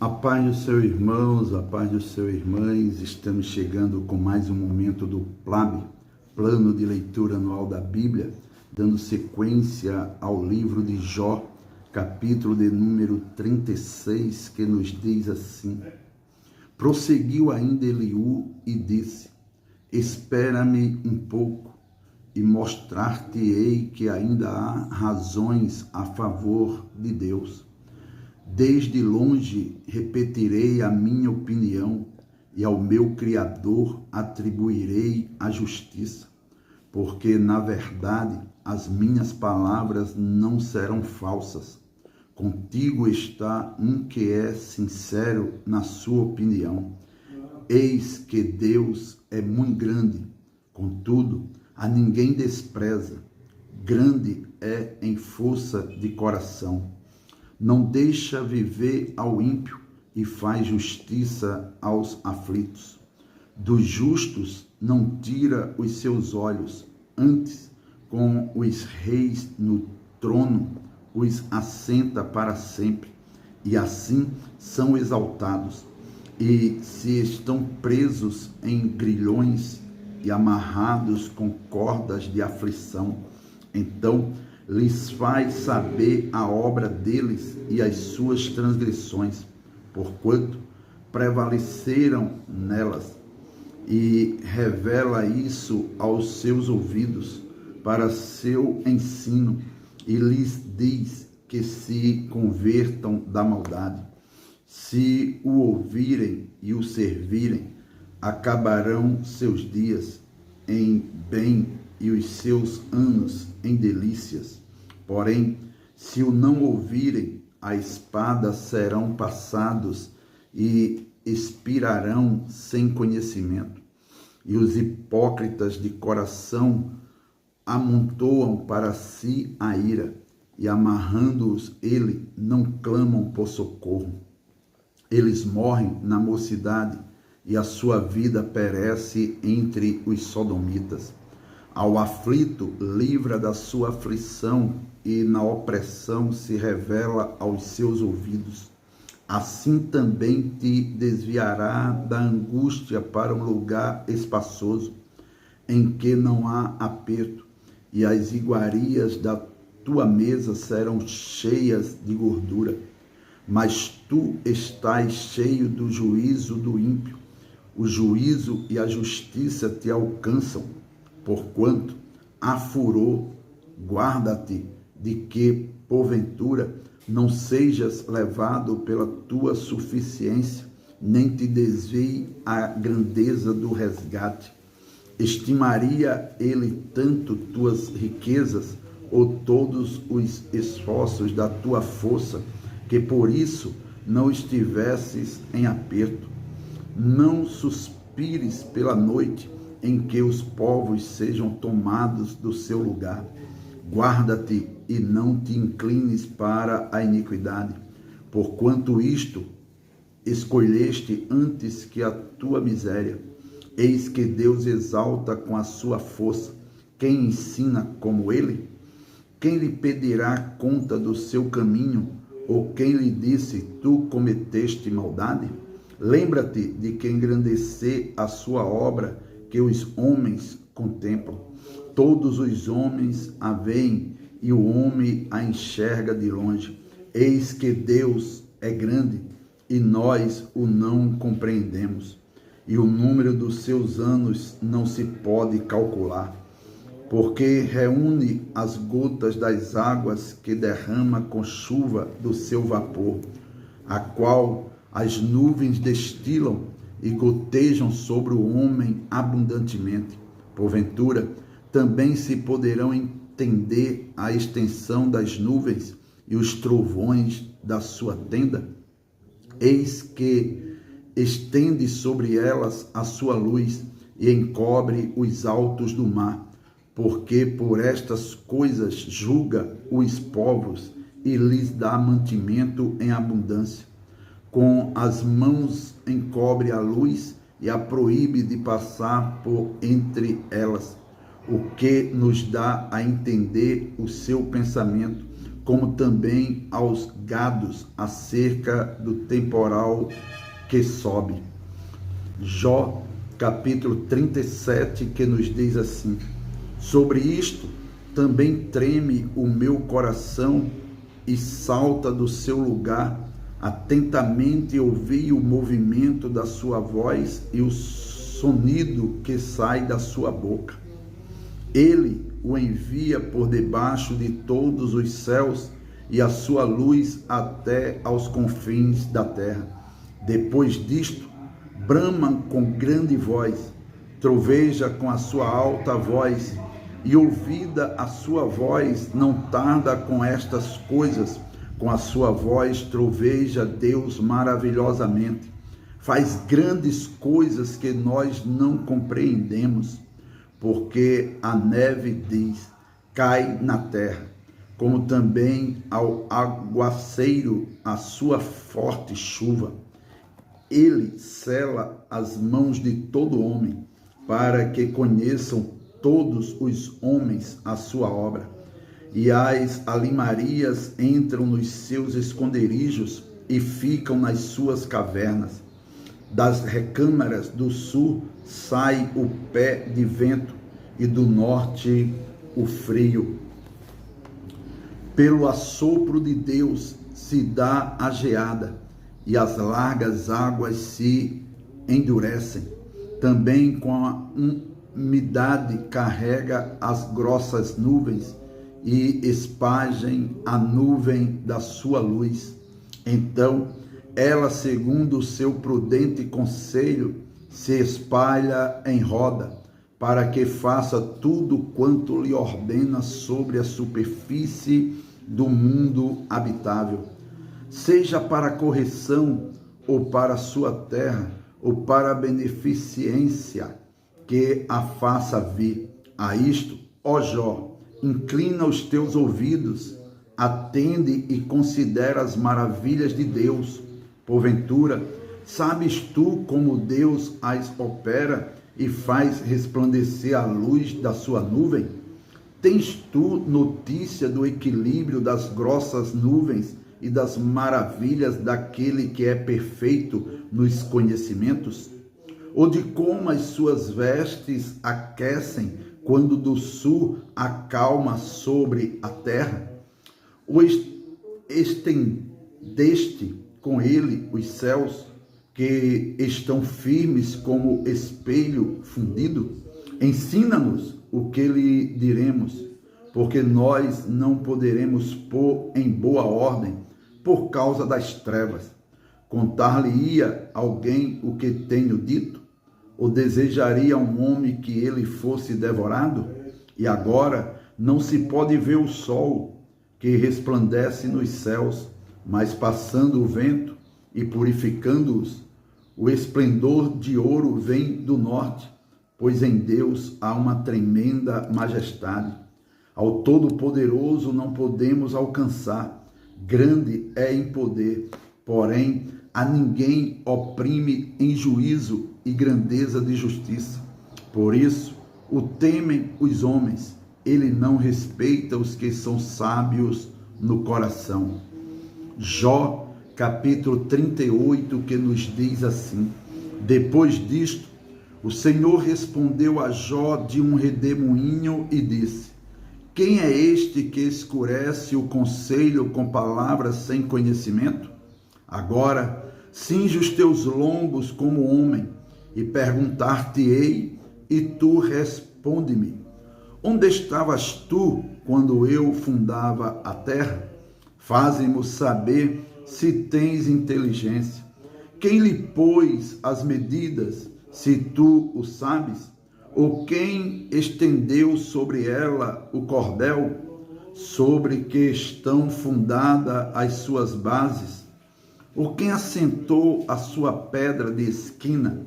A paz dos seus irmãos, a paz dos seus irmãs, estamos chegando com mais um momento do PLAB, Plano de Leitura Anual da Bíblia, dando sequência ao livro de Jó, capítulo de número 36, que nos diz assim: prosseguiu ainda Eliú e disse: espera-me um pouco, e mostrar-te-ei que ainda há razões a favor de Deus. Desde longe repetirei a minha opinião, e ao meu Criador atribuirei a justiça, porque, na verdade, as minhas palavras não serão falsas. Contigo está um que é sincero na sua opinião. Eis que Deus é muito grande, contudo, a ninguém despreza. Grande é em força de coração. Não deixa viver ao ímpio e faz justiça aos aflitos. Dos justos não tira os seus olhos, antes, com os reis no trono, os assenta para sempre, e assim são exaltados. E se estão presos em grilhões e amarrados com cordas de aflição, então lhes faz saber a obra deles e as suas transgressões, porquanto prevaleceram nelas, e revela isso aos seus ouvidos para seu ensino, e lhes diz que se convertam da maldade. Se o ouvirem e o servirem, acabarão seus dias em bem e os seus anos em delícias. Porém, se o não ouvirem, a espada serão passados e expirarão sem conhecimento. E os hipócritas de coração amontoam para si a ira, e amarrando-os ele, não clamam por socorro. Eles morrem na mocidade, e a sua vida perece entre os sodomitas. Ao aflito livra da sua aflição, e na opressão se revela aos seus ouvidos. Assim também te desviará da angústia para um lugar espaçoso, em que não há aperto, e as iguarias da tua mesa serão cheias de gordura. Mas tu estás cheio do juízo do ímpio. O juízo e a justiça te alcançam. Porquanto há furor, guarda-te de que, porventura, não sejas levado pela tua suficiência, nem te desvie a grandeza do resgate. Estimaria ele tanto tuas riquezas, ou todos os esforços da tua força, que por isso não estivesses em aperto? Não suspires pela noite, em que os povos sejam tomados do seu lugar. Guarda-te e não te inclines para a iniquidade, porquanto isto escolheste antes que a tua miséria. Eis que Deus exalta com a sua força quem ensina como ele. Quem lhe pedirá conta do seu caminho, ou quem lhe disse, tu cometeste maldade? Lembra-te de que engrandecer a sua obra, que os homens contemplam. Todos os homens a veem, e o homem a enxerga de longe. Eis que Deus é grande, e nós o não compreendemos, e o número dos seus anos não se pode calcular, porque reúne as gotas das águas que derrama com chuva do seu vapor, a qual as nuvens destilam e gotejam sobre o homem abundantemente. Porventura, também se poderão entender a extensão das nuvens e os trovões da sua tenda? Eis que estende sobre elas a sua luz e encobre os altos do mar, porque por estas coisas julga os povos e lhes dá mantimento em abundância. Com as mãos encobre a luz e a proíbe de passar por entre elas, o que nos dá a entender o seu pensamento, como também aos gados acerca do temporal que sobe. Jó, capítulo 37, que nos diz assim: sobre isto também treme o meu coração e salta do seu lugar. Atentamente ouvi o movimento da sua voz e o sonido que sai da sua boca. Ele o envia por debaixo de todos os céus e a sua luz até aos confins da terra. Depois disto, brama com grande voz, troveja com a sua alta voz, e ouvida a sua voz, não tarda com estas coisas. Com a sua voz troveja Deus maravilhosamente, faz grandes coisas que nós não compreendemos, porque a neve diz, cai na terra, como também ao aguaceiro a sua forte chuva. Ele sela as mãos de todo homem, para que conheçam todos os homens a sua obra. E as alimarias entram nos seus esconderijos e ficam nas suas cavernas. Das recâmaras do sul sai o pé de vento, e do norte o frio. Pelo assopro de Deus se dá a geada, e as largas águas se endurecem. Também com a umidade carrega as grossas nuvens, e espagem a nuvem da sua luz. Então ela, segundo o seu prudente conselho, se espalha em roda, para que faça tudo quanto lhe ordena sobre a superfície do mundo habitável, seja para correção, ou para a sua terra, ou para a beneficência, que a faça vir. A isto, ó Jó, inclina os teus ouvidos, atende e considera as maravilhas de Deus. Porventura, sabes tu como Deus as opera e faz resplandecer a luz da sua nuvem? Tens tu notícia do equilíbrio das grossas nuvens e das maravilhas daquele que é perfeito nos conhecimentos? Ou de como as suas vestes aquecem quando do sul acalma sobre a terra? Ou estendeste com ele os céus, que estão firmes como espelho fundido? Ensina-nos o que lhe diremos, porque nós não poderemos pôr em boa ordem por causa das trevas. Contar-lhe-ia alguém o que tenho dito? Ou desejaria um homem que ele fosse devorado? E agora não se pode ver o sol, que resplandece nos céus, mas passando o vento e purificando-os, o esplendor de ouro vem do norte, pois em Deus há uma tremenda majestade. Ao Todo-Poderoso não podemos alcançar, grande é em poder, porém a ninguém oprime em juízo e grandeza de justiça. Por isso o temem os homens, ele não respeita os que são sábios no coração. Jó, capítulo 38, que nos diz assim: depois disto, o Senhor respondeu a Jó de um redemoinho e disse: quem é este que escurece o conselho com palavras sem conhecimento? Agora cinge os teus lombos como homem, e perguntar-te-ei, e tu responde-me. Onde estavas tu quando eu fundava a terra? Faze-mo saber se tens inteligência. Quem lhe pôs as medidas, se tu o sabes? Ou quem estendeu sobre ela o cordel, sobre que estão fundadas as suas bases? Ou quem assentou a sua pedra de esquina,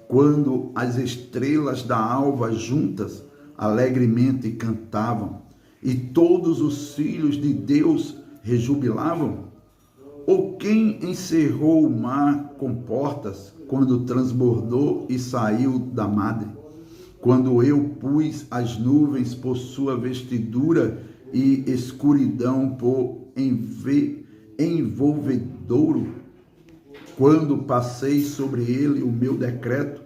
quando as estrelas da alva juntas alegremente cantavam, e todos os filhos de Deus rejubilavam? Ou quem encerrou o mar com portas, quando transbordou e saiu da madre? Quando eu pus as nuvens por sua vestidura e escuridão por envolvedouro, quando passei sobre ele o meu decreto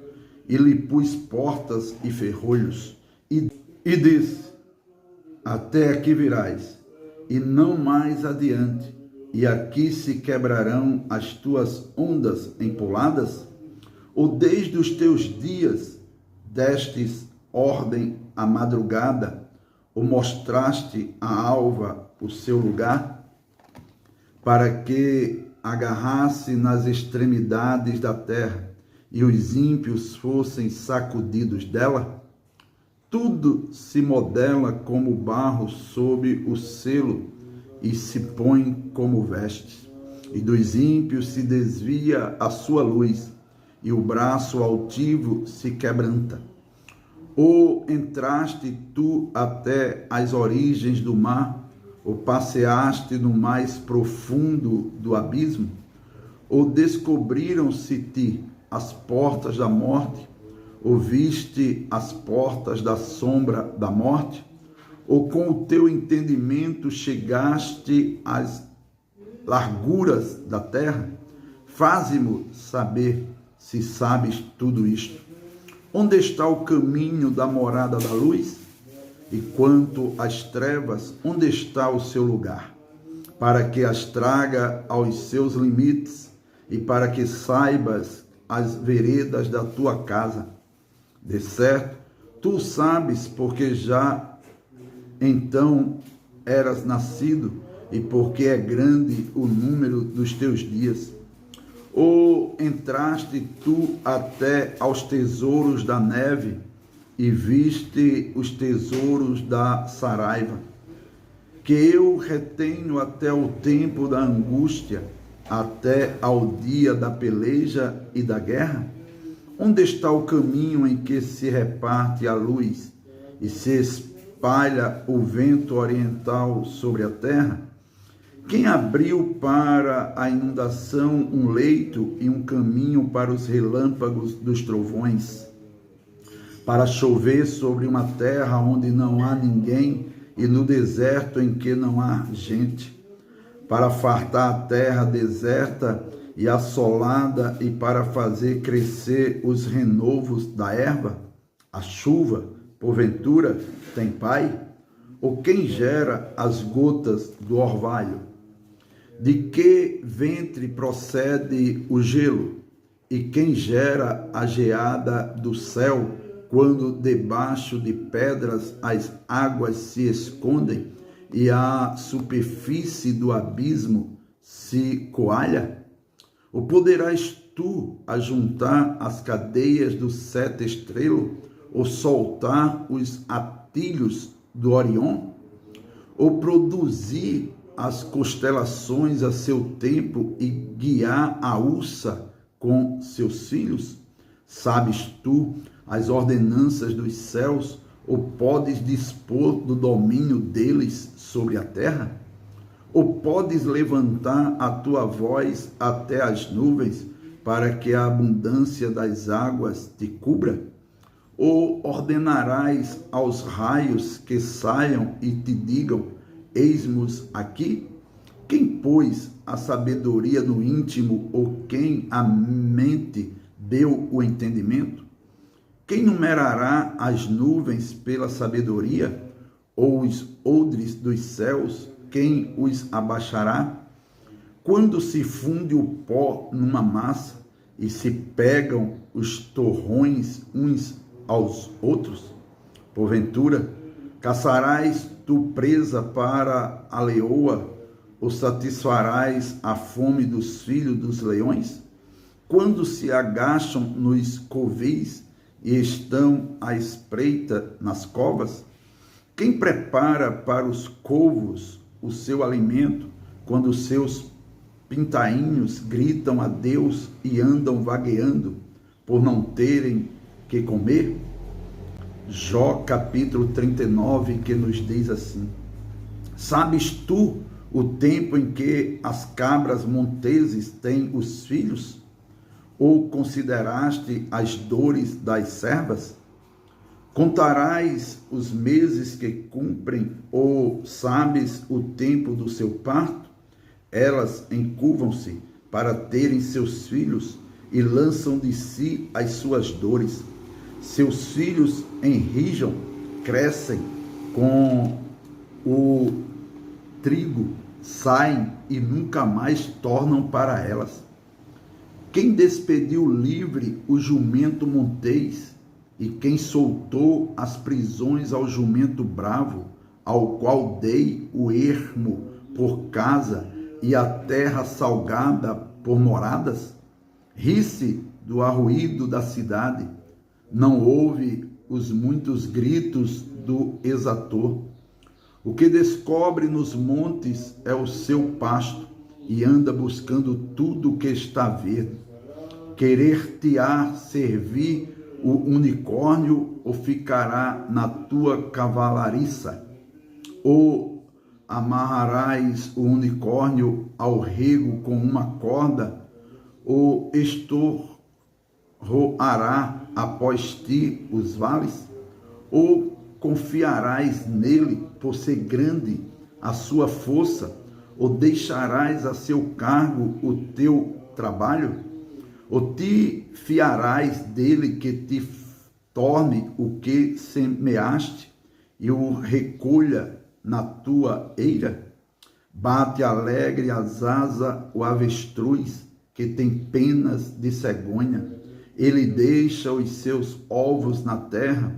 e lhe pus portas e ferrolhos, e disse: até aqui virás, e não mais adiante, e aqui se quebrarão as tuas ondas empoladas? Ou desde os teus dias destes ordem à madrugada, ou mostraste à alva o seu lugar, para que agarrasse nas extremidades da terra e os ímpios fossem sacudidos dela? Tudo se modela como barro sob o selo e se põe como vestes, e dos ímpios se desvia a sua luz, e o braço altivo se quebranta. Ou entraste tu até as origens do mar, ou passeaste no mais profundo do abismo? Ou descobriram-se-te as portas da morte, ou viste as portas da sombra da morte? Ou com o teu entendimento chegaste às larguras da terra? Faze-mo saber se sabes tudo isto. Onde está o caminho da morada da luz? E quanto às trevas, onde está o seu lugar? Para que as traga aos seus limites e para que saibas as veredas da tua casa. De certo, tu sabes, porque já então eras nascido e porque é grande o número dos teus dias. Ou entraste tu até aos tesouros da neve e viste os tesouros da saraiva, que eu retenho até o tempo da angústia, até ao dia da peleja e da guerra? Onde está o caminho em que se reparte a luz e se espalha o vento oriental sobre a terra? Quem abriu para a inundação um leito e um caminho para os relâmpagos dos trovões, para chover sobre uma terra onde não há ninguém e no deserto em que não há gente, para fartar a terra deserta e assolada e para fazer crescer os renovos da erva? A chuva, porventura, tem pai? Ou quem gera as gotas do orvalho? De que ventre procede o gelo? E quem gera a geada do céu, quando debaixo de pedras as águas se escondem e a superfície do abismo se coalha? Ou poderás tu ajuntar as cadeias do sete estrelo, ou soltar os atilhos do Orion? Ou produzir as constelações a seu tempo e guiar a ursa com seus filhos? Sabes tu as ordenanças dos céus, ou podes dispor do domínio deles sobre a terra? Ou podes levantar a tua voz até as nuvens, para que a abundância das águas te cubra? Ou ordenarás aos raios que saiam e te digam: eis-nos aqui? Quem pôs a sabedoria no íntimo, ou quem a mente deu o entendimento? Quem numerará as nuvens pela sabedoria, ou os odres dos céus, quem os abaixará? Quando se funde o pó numa massa e se pegam os torrões uns aos outros, porventura caçarás tu presa para a leoa, ou satisfarás a fome dos filhos dos leões? Quando se agacham nos covis e estão à espreita nas covas? Quem prepara para os corvos o seu alimento, quando seus pintainhos gritam a Deus e andam vagueando por não terem que comer? Jó capítulo 39, que nos diz assim: sabes tu o tempo em que as cabras monteses têm os filhos? Ou consideraste as dores das servas? Contarás os meses que cumprem, ou sabes o tempo do seu parto? Elas encurvam-se para terem seus filhos e lançam de si as suas dores. Seus filhos enrijam, crescem com o trigo, saem e nunca mais tornam para elas. Quem despediu livre o jumento montês, e quem soltou as prisões ao jumento bravo, ao qual dei o ermo por casa e a terra salgada por moradas? Ri-se do arruído da cidade, não ouve os muitos gritos do exator. O que descobre nos montes é o seu pasto, e anda buscando tudo que está verde. Querer-te-á servir o unicórnio, ou ficará na tua cavalariça? Ou amarrarás o unicórnio ao rego com uma corda? Ou estorroará após ti os vales? Ou confiarás nele por ser grande a sua força? Ou deixarás a seu cargo o teu trabalho? Ou te fiarás dele que te torne o que semeaste e o recolha na tua eira? Bate alegre as asas o avestruz, que tem penas de cegonha. Ele deixa os seus ovos na terra,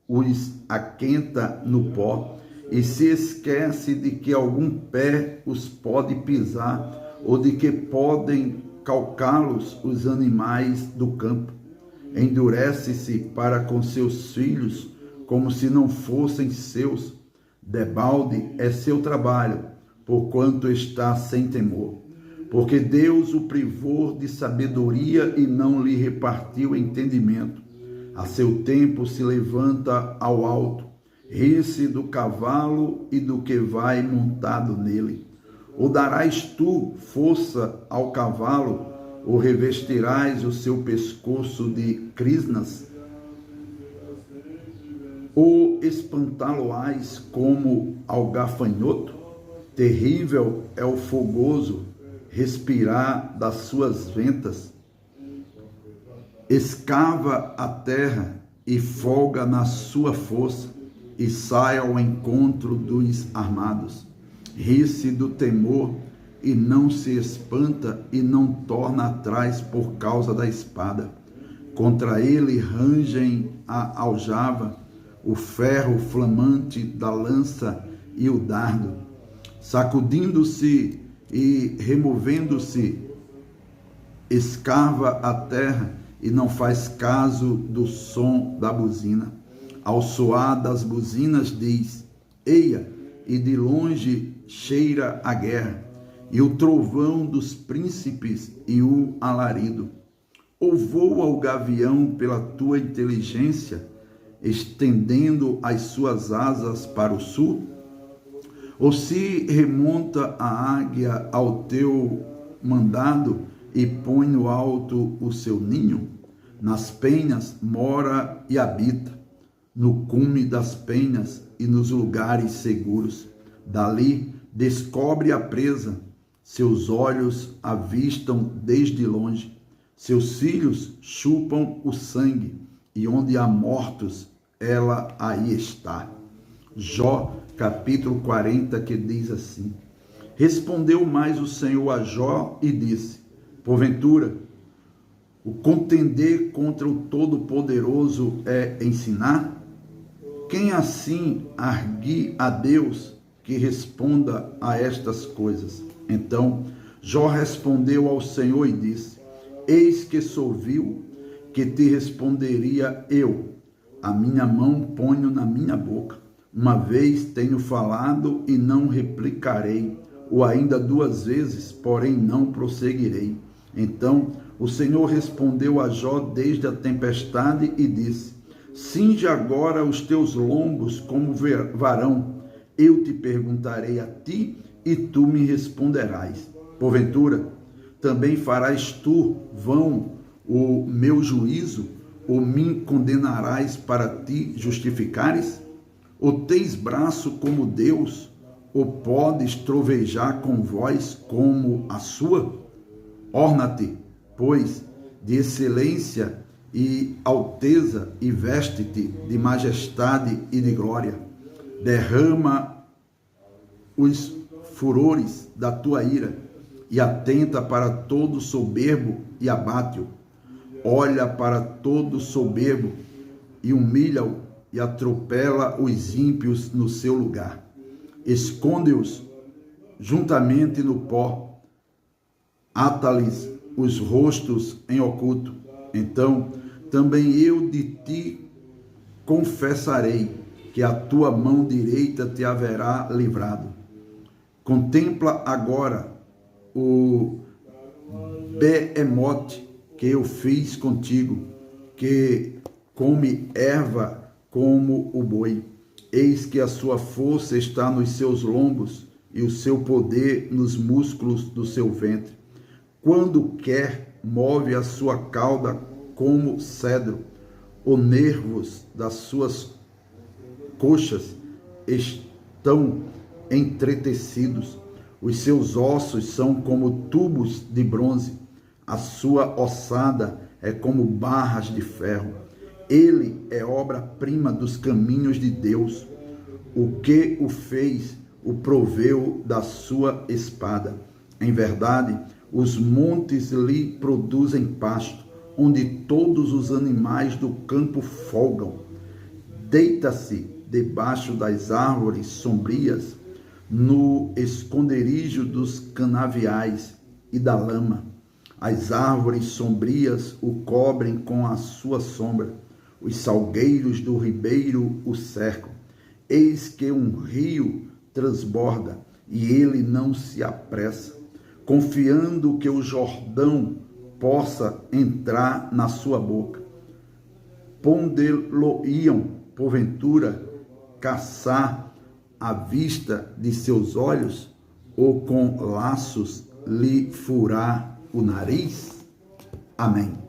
os aquenta no pó, e se esquece de que algum pé os pode pisar, ou de que podem calcá-los os animais do campo. Endurece-se para com seus filhos, como se não fossem seus. Debalde é seu trabalho, porquanto está sem temor. Porque Deus o privou de sabedoria e não lhe repartiu entendimento. A seu tempo se levanta ao alto, ri-se do cavalo e do que vai montado nele. Ou darás tu força ao cavalo, ou revestirás o seu pescoço de crisnas? Ou espantá-lo-ás como ao gafanhoto? Terrível é o fogoso respirar das suas ventas. Escava a terra e folga na sua força, e sai ao encontro dos armados. Ri-se do temor e não se espanta, e não torna atrás por causa da espada. Contra ele rangem a aljava, o ferro flamante da lança e o dardo. Sacudindo-se e removendo-se, escava a terra e não faz caso do som da buzina. Ao soar das buzinas diz: eia! E de longe cheira a guerra, e o trovão dos príncipes e o alarido. Ou voa o gavião pela tua inteligência, estendendo as suas asas para o sul? Ou se remonta a águia ao teu mandado e põe no alto o seu ninho? Nas penhas mora e habita, no cume das penhas e nos lugares seguros. Dali descobre a presa, seus olhos avistam desde longe, seus filhos chupam o sangue, e onde há mortos, ela aí está. Jó, capítulo 40, que diz assim: Respondeu mais o Senhor a Jó e disse: Porventura, o contender contra o Todo-Poderoso é ensinar? Quem assim arguir a Deus que responda a estas coisas? Então Jó respondeu ao Senhor e disse: Eis que sou vil, que te responderia eu. A minha mão ponho na minha boca. Uma vez tenho falado e não replicarei, ou ainda 2 vezes, porém não prosseguirei. Então o Senhor respondeu a Jó desde a tempestade e disse: Cinge agora os teus lombos como varão. Eu te perguntarei a ti e tu me responderás. Porventura, também farás tu vão o meu juízo, ou me condenarás para te justificares? Ou tens braço como Deus, ou podes trovejar com voz como a sua? Orna-te, pois, de excelência e alteza, e veste-te de majestade e de glória. Derrama os furores da tua ira, e atenta para todo soberbo e abate-o. Olha para todo soberbo e humilha-o, e atropela os ímpios no seu lugar. Esconde-os juntamente no pó, ata-lhes os rostos em oculto. Então também eu de ti confessarei, que a tua mão direita te haverá livrado. Contempla agora o behemote que eu fiz contigo, que come erva como o boi. Eis que a sua força está nos seus lombos, e o seu poder nos músculos do seu ventre. Quando quer, move a sua cauda como cedro, os nervos das suas coxas estão entretecidos, os seus ossos são como tubos de bronze, a sua ossada é como barras de ferro. Ele é obra-prima dos caminhos de Deus. O que o fez, o proveu da sua espada. Em verdade, os montes lhe produzem pasto, onde todos os animais do campo folgam. Deita-se debaixo das árvores sombrias, no esconderijo dos canaviais e da lama. As árvores sombrias o cobrem com a sua sombra. Os salgueiros do ribeiro o cercam. Eis que um rio transborda, e ele não se apressa, confiando que o Jordão possa entrar na sua boca. Pondê-lo-iam, porventura, caçar à vista de seus olhos, ou com laços lhe furar o nariz? Amém.